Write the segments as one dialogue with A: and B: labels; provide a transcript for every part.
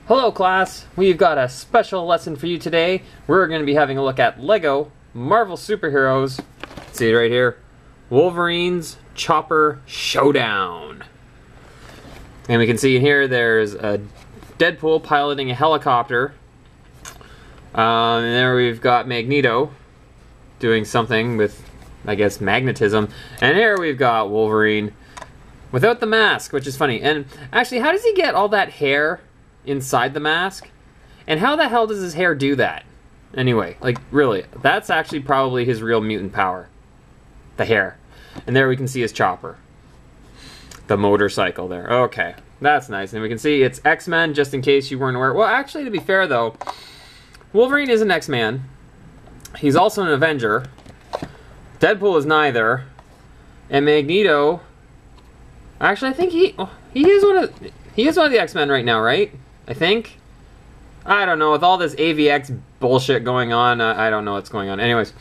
A: Hello class, we've got a special lesson for you today. We're going to be having a look at Lego Marvel Superheroes. See it right here. Wolverine's Chopper Showdown. And we can see in here there's a Deadpool piloting a helicopter. And there we've got Magneto doing something with, I guess, magnetism. And here we've got Wolverine without the mask, which is funny. And actually, how does he get all that hair inside the mask? And how the hell does his hair do that? Anyway, like, really, that's actually probably his real mutant power. The hair. And there we can see his chopper. The motorcycle there. Okay, that's nice. And we can see it's X-Men, just in case you weren't aware. Well, actually, to be fair, though, Wolverine is an X-Man. He's also an Avenger. Deadpool is neither. And Magneto... Actually, I think he is one of the X-Men right now, right? I think. I don't know. With all this AVX bullshit going on, I don't know what's going on. Anyways,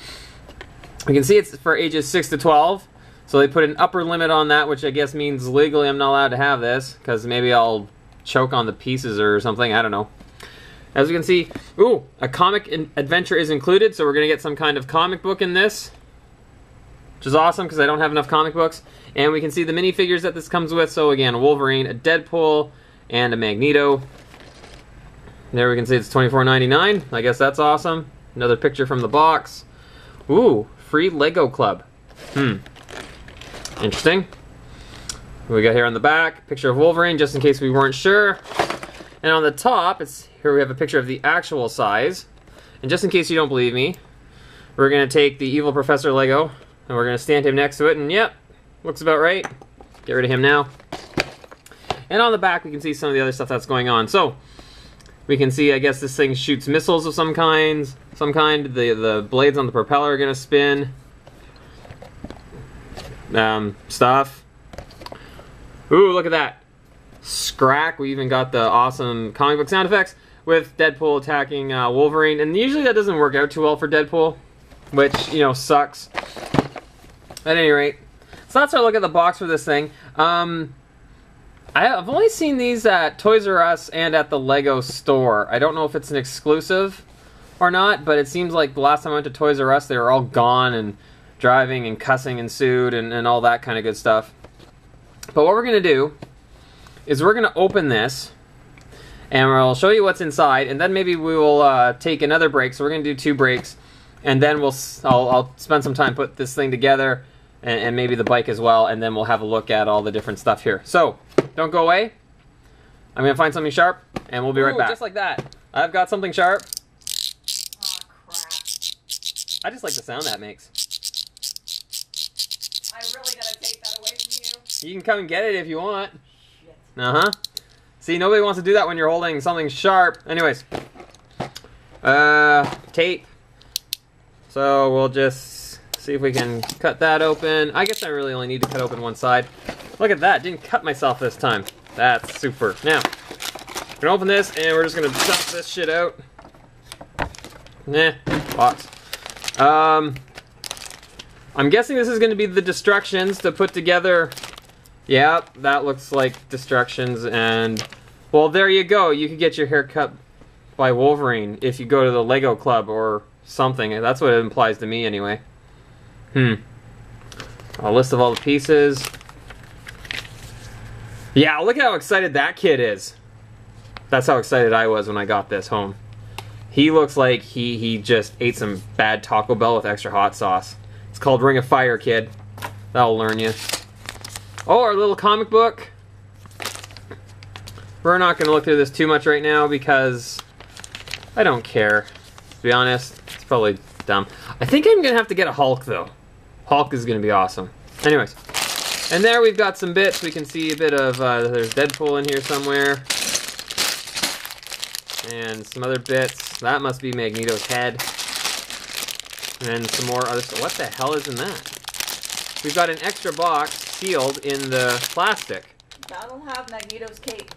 A: we can see it's for ages 6 to 12. So they put an upper limit on that, which I guess means legally I'm not allowed to have this, because maybe I'll choke on the pieces or something. I don't know. As we can see, ooh, a comic adventure is included, so we're going to get some kind of comic book in this, which is awesome because I don't have enough comic books. And we can see the minifigures that this comes with. So again, a Wolverine, a Deadpool, and a Magneto. There we can see it's $24.99. I guess that's awesome. Another picture from the box. Ooh, free Lego Club. Interesting. What we got here on the back, picture of Wolverine, just in case we weren't sure. And on the top, here we have a picture of the actual size. And just in case you don't believe me, we're going to take the evil Professor Lego, and we're going to stand him next to it, and yep, looks about right. Get rid of him now. And on the back, we can see some of the other stuff that's going on. So, we can see, I guess this thing shoots missiles of some kind. The blades on the propeller are going to spin. Stuff. Ooh, look at that. Scrack. We even got the awesome comic book sound effects with Deadpool attacking Wolverine. And usually that doesn't work out too well for Deadpool, which, you know, sucks. At any rate, so that's our look at the box for this thing. I've only seen these at Toys R Us and at the Lego store. I don't know if it's an exclusive or not, but it seems like the last time I went to Toys R Us, they were all gone and driving and cussing ensued and all that kind of good stuff. But what we're going to do is we're going to open this, and we'll show you what's inside, and then maybe we will take another break. So we're going to do 2 breaks, and then I'll spend some time put this thing together, and maybe the bike as well, and then we'll have a look at all the different stuff here. So, don't go away. I'm going to find something sharp, and we'll be right back. Just like that. I've got something sharp.
B: Aw, crap.
A: I just like the sound that makes.
B: I really gotta take that away from you.
A: You can come and get it if you want.
B: Shit.
A: Uh-huh. See, nobody wants to do that when you're holding something sharp. Anyways. Tape. So, we'll just see if we can cut that open. I guess I really only need to cut open one side. Look at that. Didn't cut myself this time. That's super. Now, we're gonna open this, and we're just gonna dump this shit out. Box. I'm guessing this is gonna be the Destructions to put together. Yeah, that looks like Destructions, and well, there you go. You could get your hair cut by Wolverine if you go to the Lego Club or something. That's what it implies to me, anyway. A list of all the pieces. Yeah, look at how excited that kid is. That's how excited I was when I got this home. He looks like he just ate some bad Taco Bell with extra hot sauce. It's called Ring of Fire, kid. That'll learn you. Oh, our little comic book. We're not going to look through this too much right now because I don't care. To be honest, it's probably dumb. I think I'm going to have to get a Hulk, though. Hulk is going to be awesome. Anyways. And there we've got some bits. We can see a bit of, there's Deadpool in here somewhere. And some other bits. That must be Magneto's head. And some more other stuff. What the hell is in that? We've got an extra box sealed in the plastic.
B: That'll have Magneto's cape.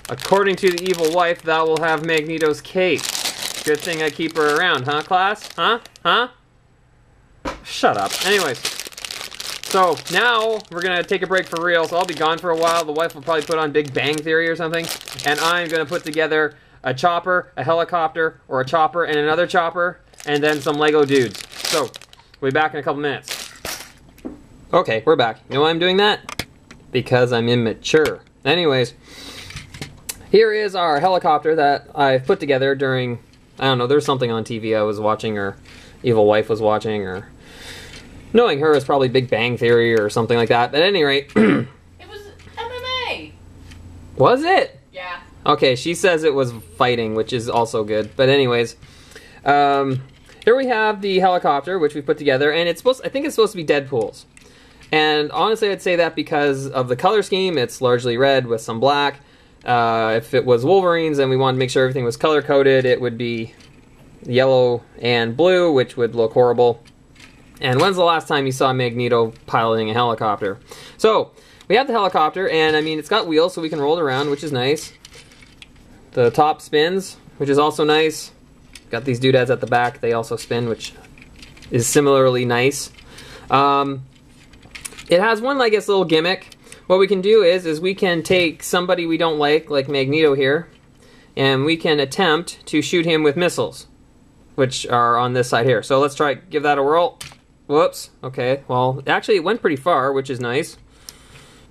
A: According to the evil wife, that will have Magneto's cape. Good thing I keep her around, huh, class? Huh? Huh? Shut up. Anyways. So now we're gonna take a break for real. So I'll be gone for a while. The wife will probably put on Big Bang Theory or something, and I'm gonna put together a chopper, a helicopter, or a chopper and another chopper, and then some Lego dudes. So we'll be back in a couple minutes. Okay, we're back. You know why I'm doing that? Because I'm immature. Anyways, here is our helicopter that I've put together during, I don't know, there's something on TV I was watching, or Evil Wife was watching, or knowing her is probably Big Bang Theory or something like that. But at any rate,
B: it was MMA.
A: Was it?
B: Yeah.
A: Okay, she says it was fighting, which is also good. But anyways, here we have the helicopter, which we put together, and it's supposed, I think it's supposed to be Deadpool's. And honestly, I'd say that because of the color scheme, it's largely red with some black. If it was Wolverine's and we wanted to make sure everything was color-coded, it would be yellow and blue, which would look horrible. And when's the last time you saw Magneto piloting a helicopter? So, we have the helicopter, and I mean, it's got wheels, so we can roll it around, which is nice. The top spins, which is also nice. Got these doodads at the back, they also spin, which is similarly nice. It has one, I guess, little gimmick. What we can do is we can take somebody we don't like Magneto here, and we can attempt to shoot him with missiles, which are on this side here. So let's try, give that a whirl. Whoops, okay, well, actually it went pretty far, which is nice,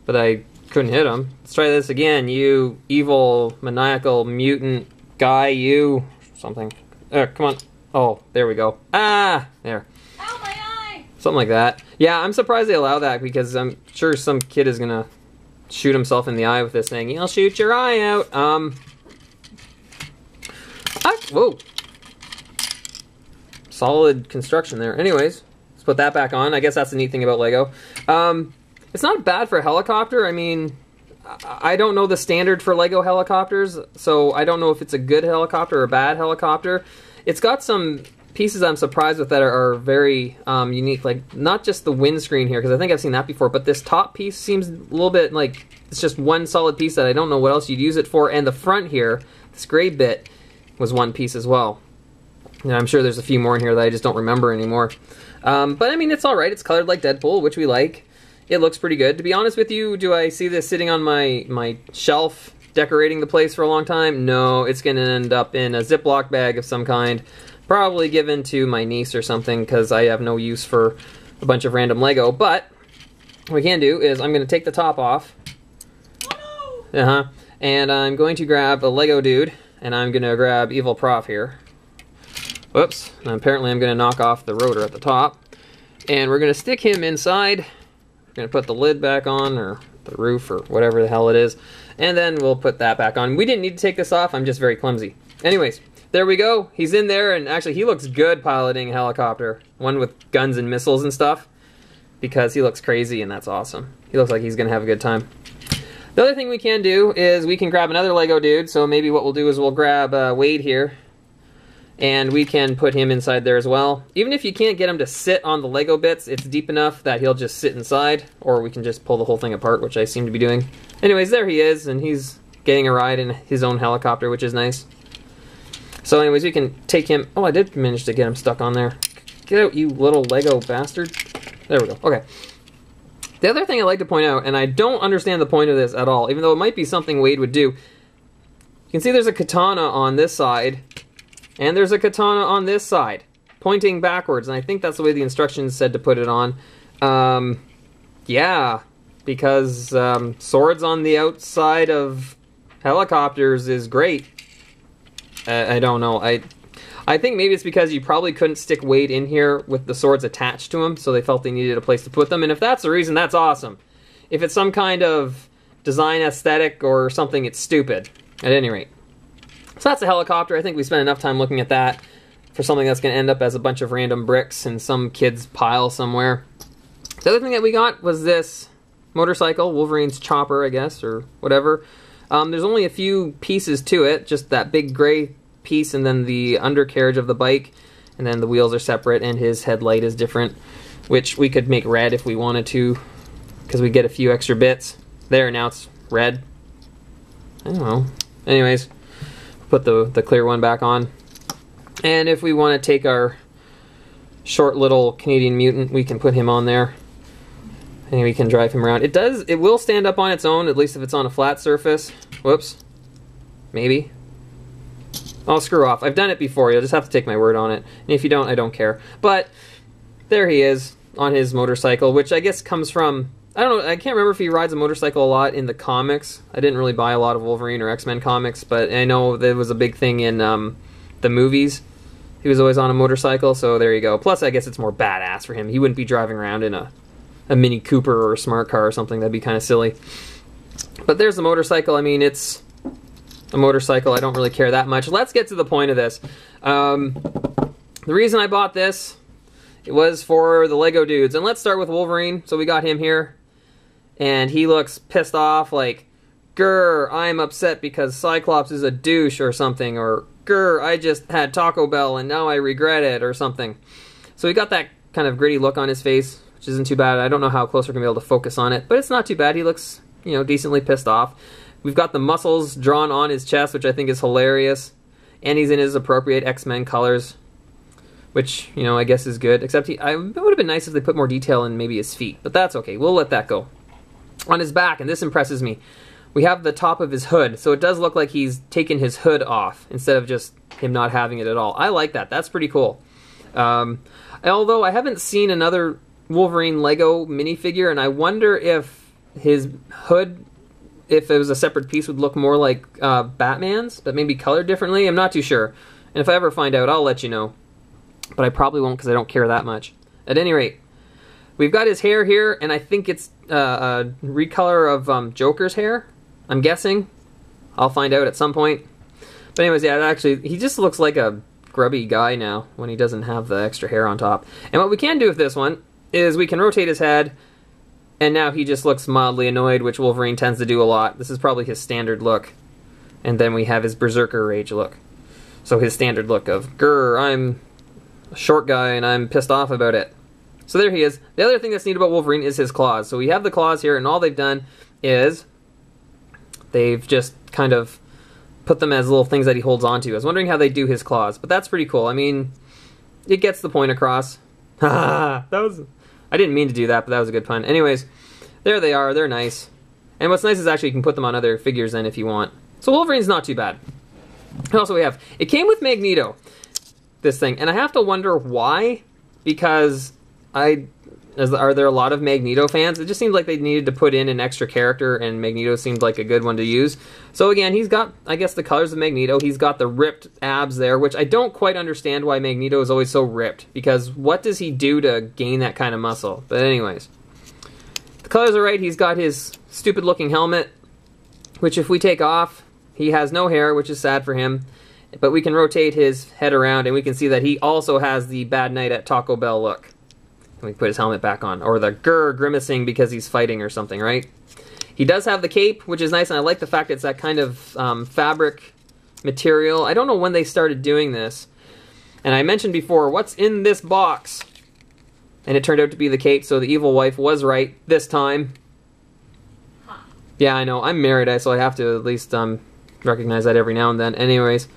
A: but I couldn't hit him. Let's try this again, you evil, maniacal, mutant guy, you, something. Come on. Oh, there we go. Ah, there.
B: Ow, my eye!
A: Something like that. Yeah, I'm surprised they allow that, because I'm sure some kid is gonna shoot himself in the eye with this thing. He'll shoot your eye out. Whoa. Solid construction there. Anyways, let's put that back on. I guess that's the neat thing about Lego. It's not bad for a helicopter. I mean, I don't know the standard for Lego helicopters, so I don't know if it's a good helicopter or a bad helicopter. It's got some pieces I'm surprised with that are very unique, like not just the windscreen here, because I think I've seen that before, but this top piece seems a little bit like it's just one solid piece that I don't know what else you'd use it for, and the front here, this gray bit, was one piece as well. And I'm sure there's a few more in here that I just don't remember anymore. But I mean, it's alright, it's colored like Deadpool, which we like. It looks pretty good. To be honest with you, do I see this sitting on my shelf decorating the place for a long time? No, it's going to end up in a Ziploc bag of some kind. Probably given to my niece or something, because I have no use for a bunch of random Lego. But what we can do is I'm going to take the top off.
B: Oh, no.
A: And I'm going to grab a Lego dude, and I'm going to grab Evil Prof here. Whoops. And apparently I'm going to knock off the rotor at the top. And we're going to stick him inside. We're going to put the lid back on, or the roof, or whatever the hell it is. And then we'll put that back on. We didn't need to take this off, I'm just very clumsy. Anyways, there we go. He's in there, and actually he looks good piloting a helicopter. One with guns and missiles and stuff. Because he looks crazy, and that's awesome. He looks like he's going to have a good time. The other thing we can do is we can grab another Lego dude. So maybe what we'll do is we'll grab Wade here. And we can put him inside there as well. Even if you can't get him to sit on the Lego bits, it's deep enough that he'll just sit inside. Or we can just pull the whole thing apart, which I seem to be doing. Anyways, there he is, and he's getting a ride in his own helicopter, which is nice. So anyways, we can take him... Oh, I did manage to get him stuck on there. Get out, you little Lego bastard. There we go. Okay. The other thing I'd like to point out, and I don't understand the point of this at all, even though it might be something Wade would do. You can see there's a katana on this side, and there's a katana on this side, pointing backwards, and I think that's the way the instructions said to put it on. Yeah, because swords on the outside of helicopters is great. I don't know. I think maybe it's because you probably couldn't stick Wade in here with the swords attached to him, so they felt they needed a place to put them, and if that's the reason, that's awesome. If it's some kind of design aesthetic or something, it's stupid, at any rate. So that's a helicopter. I think we spent enough time looking at that for something that's going to end up as a bunch of random bricks in some kid's pile somewhere. The other thing that we got was this motorcycle, Wolverine's chopper, I guess, or whatever. There's only a few pieces to it, just that big gray piece and then the undercarriage of the bike, and then the wheels are separate and his headlight is different, which we could make red if we wanted to, because we get a few extra bits. There, now it's red. I don't know. Anyways, put the clear one back on. And if we want to take our short little Canadian mutant, we can put him on there. And we can drive him around. It will stand up on its own, at least if it's on a flat surface. Whoops. Maybe. Oh, screw off. I've done it before. You'll just have to take my word on it. And if you don't, I don't care. But there he is on his motorcycle, which I guess comes from... I don't know, I can't remember if he rides a motorcycle a lot in the comics. I didn't really buy a lot of Wolverine or X-Men comics, but I know there was a big thing in the movies. He was always on a motorcycle, so there you go. Plus, I guess it's more badass for him. He wouldn't be driving around in a Mini Cooper or a smart car or something. That'd be kind of silly. But there's the motorcycle. I mean, it's a motorcycle. I don't really care that much. Let's get to the point of this. The reason I bought this, it was for the Lego dudes. And let's start with Wolverine. So we got him here. And he looks pissed off, like, grr, I'm upset because Cyclops is a douche or something, or grr, I just had Taco Bell and now I regret it or something. So he got that kind of gritty look on his face, which isn't too bad. I don't know how close we're going to be able to focus on it, but it's not too bad. He looks, you know, decently pissed off. We've got the muscles drawn on his chest, which I think is hilarious. And he's in his appropriate X-Men colors, which, you know, I guess is good. Except it would have been nice if they put more detail in maybe his feet, but that's okay. We'll let that go. On his back, and this impresses me, we have the top of his hood, so it does look like he's taken his hood off instead of just him not having it at all. I like that. That's pretty cool. Although I haven't seen another Wolverine Lego minifigure, and I wonder if his hood, if it was a separate piece, would look more like Batman's, but maybe colored differently. I'm not too sure. And if I ever find out, I'll let you know. But I probably won't because I don't care that much. At any rate, we've got his hair here, and I think it's a recolor of Joker's hair, I'm guessing. I'll find out at some point. But anyways, yeah, actually, he just looks like a grubby guy now when he doesn't have the extra hair on top. And what we can do with this one is we can rotate his head, and now he just looks mildly annoyed, which Wolverine tends to do a lot. This is probably his standard look. And then we have his Berserker Rage look. So his standard look of, grr, I'm a short guy and I'm pissed off about it. So there he is. The other thing that's neat about Wolverine is his claws. So we have the claws here, and all they've done is they've just kind of put them as little things that he holds onto. I was wondering how they do his claws, but that's pretty cool. I mean, it gets the point across. I didn't mean to do that, but that was a good pun. Anyways, there they are. They're nice. And what's nice is actually you can put them on other figures then if you want. So Wolverine's not too bad. And also we have, it came with Magneto, this thing, and I have to wonder why, because are there a lot of Magneto fans? It just seemed like they needed to put in an extra character, and Magneto seemed like a good one to use. So again, he's got, I guess, the colors of Magneto. He's got the ripped abs there, which I don't quite understand why Magneto is always so ripped, because what does he do to gain that kind of muscle? But anyways, the colors are right. He's got his stupid-looking helmet, which if we take off, he has no hair, which is sad for him. But we can rotate his head around, and we can see that he also has the Bad Night at Taco Bell look. And we put his helmet back on. Or the grr grimacing because he's fighting or something, right? He does have the cape, which is nice, and I like the fact it's that kind of fabric material. I don't know when they started doing this. And I mentioned before, what's in this box? And it turned out to be the cape, so the evil wife was right this time.
B: Huh.
A: Yeah, I know. I'm married, so I have to at least recognize that every now and then. Anyways.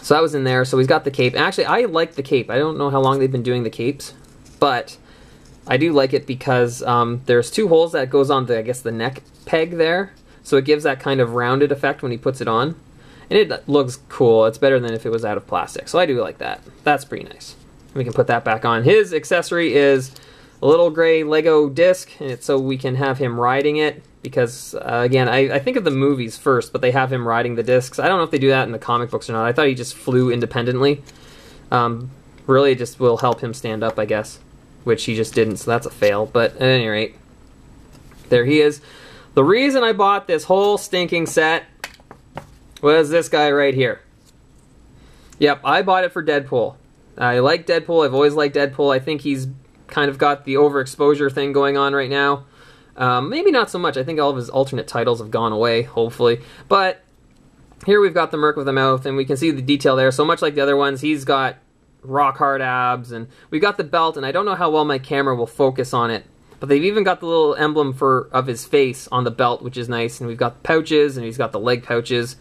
A: So that was in there. So he's got the cape. Actually, I like the cape. I don't know how long they've been doing the capes, but I do like it because there's two holes that goes on the, I guess, the neck peg there. So it gives that kind of rounded effect when he puts it on. And it looks cool. It's better than if it was out of plastic. So I do like that. That's pretty nice. We can put that back on. His accessory is a little gray Lego disc, and it's so we can have him riding it. Because, again, I think of the movies first, but they have him riding the discs. I don't know if they do that in the comic books or not. I thought he just flew independently. Really, it just will help him stand up, I guess. Which he just didn't, so that's a fail. But at any rate, there he is. The reason I bought this whole stinking set was this guy right here. Yep, I bought it for Deadpool. I like Deadpool. I've always liked Deadpool. I think he's kind of got the overexposure thing going on right now. Maybe not so much. I think all of his alternate titles have gone away, hopefully. But here we've got the Merc with a mouth, and we can see the detail there. So much like the other ones, he's got rock hard abs, and we've got the belt, and I don't know how well my camera will focus on it. But they've even got the little emblem of his face on the belt, which is nice. And we've got the pouches, and he's got the leg pouches,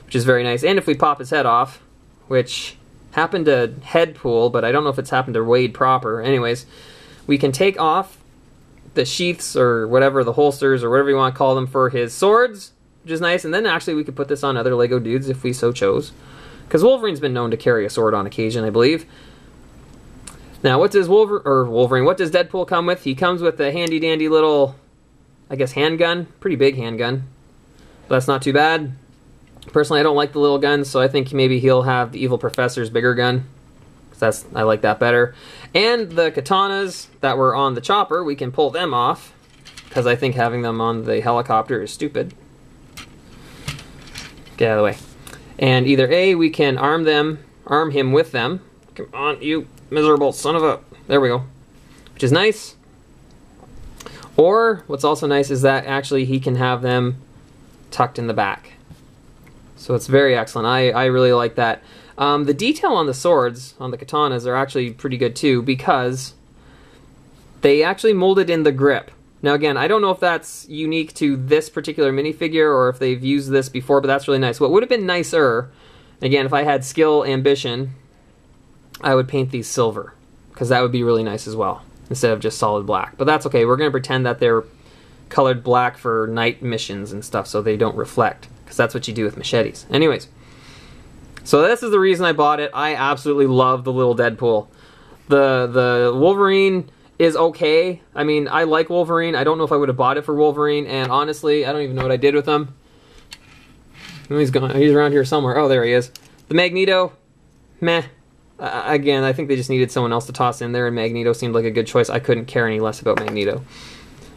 A: which is very nice. And if we pop his head off, which happened to Headpool, but I don't know if it's happened to Wade proper. Anyways, we can take off the sheaths or whatever, the holsters or whatever you want to call them for his swords, which is nice. And then actually we could put this on other Lego dudes if we so chose. Because Wolverine's been known to carry a sword on occasion, I believe. Now, what does Wolverine, what does Deadpool come with? He comes with a handy-dandy little, I guess, handgun. Pretty big handgun. But that's not too bad. Personally, I don't like the little guns, so I think maybe he'll have the Evil Professor's bigger gun. Because I like that better. And the katanas that were on the chopper, we can pull them off. Because I think having them on the helicopter is stupid. Get out of the way. And either A, we can arm him with them. Come on, you miserable son of a... There we go. Which is nice. Or, what's also nice is that actually he can have them tucked in the back. So it's very excellent. I really like that. The detail on the swords, on the katanas, are actually pretty good too, because they actually molded in the grip. Now again, I don't know if that's unique to this particular minifigure or if they've used this before, but that's really nice. What would have been nicer, again, if I had skill, ambition, I would paint these silver, because that would be really nice as well, instead of just solid black. But that's okay. We're going to pretend that they're colored black for night missions and stuff so they don't reflect, because that's what you do with machetes. Anyways, so this is the reason I bought it. I absolutely love the little Deadpool. The Wolverine is okay. I mean, I like Wolverine. I don't know if I would have bought it for Wolverine, and honestly, I don't even know what I did with him. He's gone. He's around here somewhere. Oh, there he is. The Magneto, meh. Again, I think they just needed someone else to toss in there, and Magneto seemed like a good choice. I couldn't care any less about Magneto.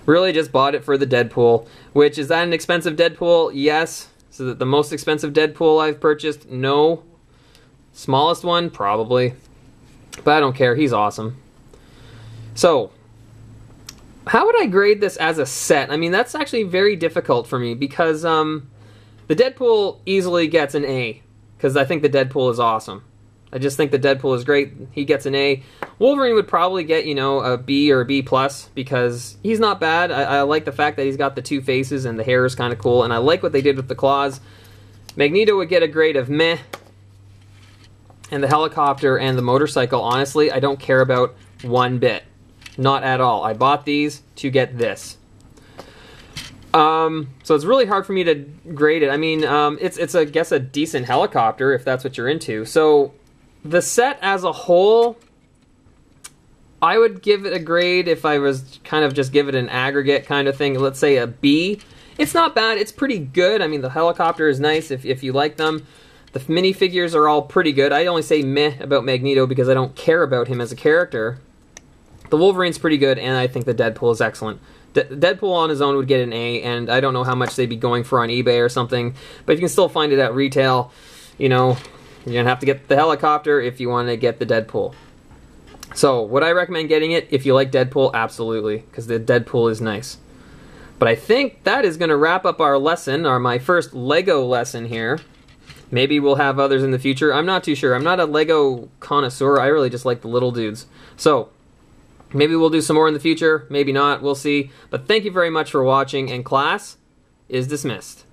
A: Really just bought it for the Deadpool, which, is that an expensive Deadpool? Yes. Is it the most expensive Deadpool I've purchased? No. Smallest one? Probably. But I don't care. He's awesome. So, how would I grade this as a set? I mean, that's actually very difficult for me, because the Deadpool easily gets an A, because I think the Deadpool is awesome. I just think the Deadpool is great. He gets an A. Wolverine would probably get, you know, a B or a B+, because he's not bad. I like the fact that he's got the two faces and the hair is kind of cool, and I like what they did with the claws. Magneto would get a grade of meh. And the helicopter and the motorcycle, honestly, I don't care about one bit. Not at all. I bought these to get this. So it's really hard for me to grade it. I mean, it's I guess a decent helicopter if that's what you're into. So the set as a whole, I would give it a grade if I was kind of just give it an aggregate kind of thing. Let's say a B. It's not bad. It's pretty good. I mean, the helicopter is nice if you like them. The minifigures are all pretty good. I only say meh about Magneto because I don't care about him as a character. The Wolverine's pretty good, and I think the Deadpool is excellent. Deadpool on his own would get an A, and I don't know how much they'd be going for on eBay or something, but you can still find it at retail. You know, you're going to have to get the helicopter if you want to get the Deadpool. So, would I recommend getting it? If you like Deadpool, absolutely, because the Deadpool is nice. But I think that is going to wrap up our lesson, or my first Lego lesson here. Maybe we'll have others in the future. I'm not too sure. I'm not a Lego connoisseur. I really just like the little dudes. So, maybe we'll do some more in the future. Maybe not. We'll see. But thank you very much for watching, and class is dismissed.